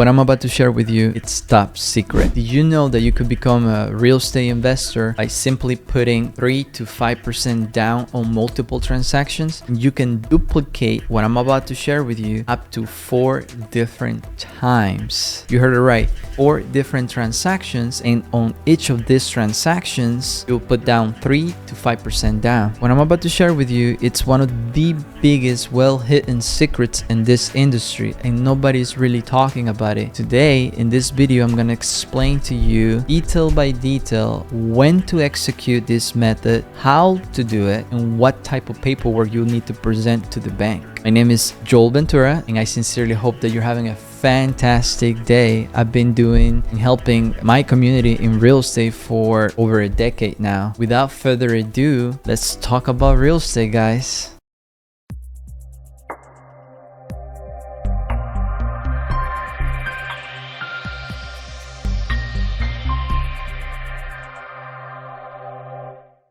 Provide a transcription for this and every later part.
What I'm about to share with you, it's top secret. Did you know that you could become a real estate investor by simply putting 3 to 5% down on multiple transactions? And you can duplicate what I'm about to share with you up to 4 different times. You heard it right, 4 different transactions, and on each of these transactions, you'll put down 3 to 5% down. What I'm about to share with you, it's one of the biggest well-hidden secrets in this industry, and nobody's really talking about it. Today, in this video, I'm gonna explain to you detail by detail when to execute this method, how to do it, and what type of paperwork you'll need to present to the bank. My name is Joel Ventura, and I sincerely hope that you're having a fantastic day. I've been doing and helping my community in real estate for over a decade now. Without further ado, let's talk about real estate, guys.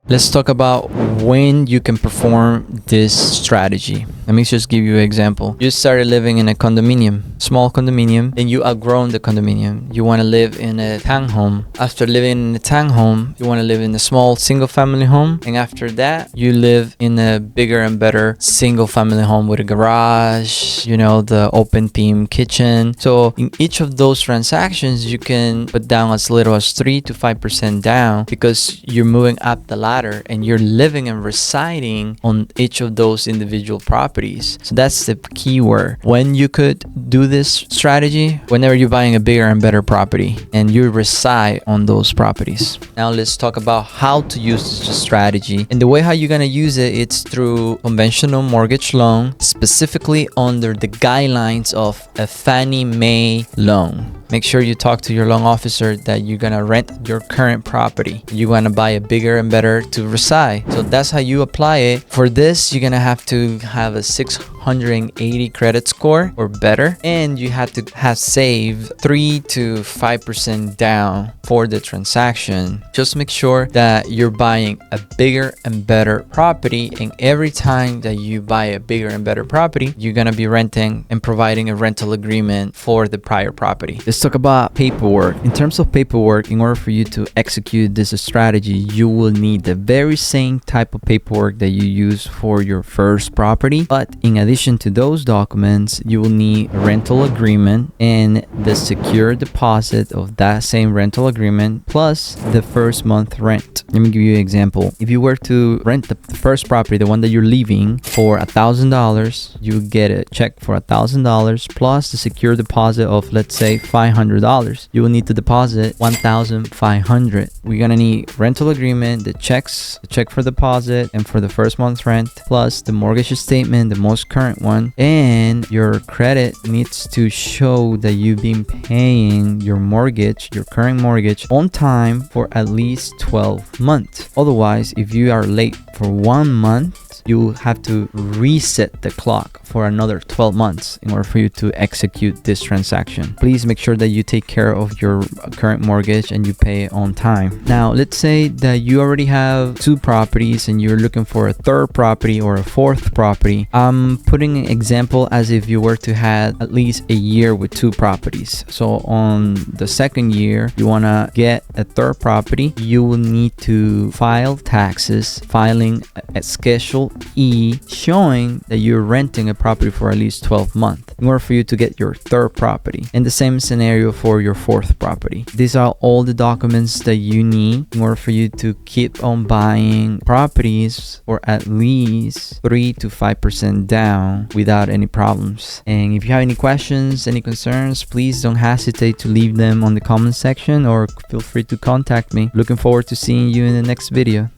Let's talk about when you can perform this strategy. Let me just give you an example. You started living in a condominium, small condominium, and you outgrown the condominium. You want to live in a townhome. After living in a townhome, you want to live in a small single family home. And after that, you live in a bigger and better single family home with a garage, the open theme kitchen. So in each of those transactions, you can put down as little as 3 to 5% down because you're moving up the ladder and you're living and residing on each of those individual properties. So that's the key word. When you could do this strategy, whenever you're buying a bigger and better property and you reside on those properties. Now let's talk about how to use this strategy. And the way how you're gonna use it, it's through conventional mortgage loan, specifically under the guidelines of a Fannie Mae loan. Make sure you talk to your loan officer that you're gonna rent your current property. You wanna buy a bigger and better to reside. So that's how you apply it. For this, you're gonna have to have a 680 credit score or better, and you have to have saved 3 to 5% down for the transaction. Just make sure that you're buying a bigger and better property, and every time that you buy a bigger and better property, you're gonna be renting and providing a rental agreement for the prior property. Let's talk about paperwork. In terms of paperwork, in order for you to execute this strategy, you will need the very same type of paperwork that you use for your first property. But in addition to those documents, you will need a rental agreement and the secure deposit of that same rental agreement plus the first month rent. Let me give you an example. If you were to rent the first property, the one that you're leaving, for $1,000, you get a check for $1,000 plus the secure deposit of, let's say, $500. You will need to deposit $1,500. We're gonna need rental agreement, the check for deposit and for the first month's rent, plus the mortgage statement, the most current one, and your credit needs to show that you've been paying your mortgage, your current mortgage, on time for at least 12 months. Otherwise, if you are late for 1 month, you have to reset the clock for another 12 months in order for you to execute this transaction. Please make sure that you take care of your current mortgage and you pay it on time. Now, let's say that you already have 2 properties and you're looking for a 3rd property or a 4th property. I'm putting an example as if you were to have at least a year with 2 properties. So on the 2nd year, you want to get a 3rd property. You will need to file taxes, filing a Schedule E showing that you're renting a property for at least 12 months in order for you to get your 3rd property. And the same scenario for your 4th property. These are all the documents that you need in order for you to keep on buying properties for at least 3 to 5% down without any problems. And if you have any questions, any concerns, please don't hesitate to leave them on the comment section or feel free to contact me. Looking forward to seeing you in the next video.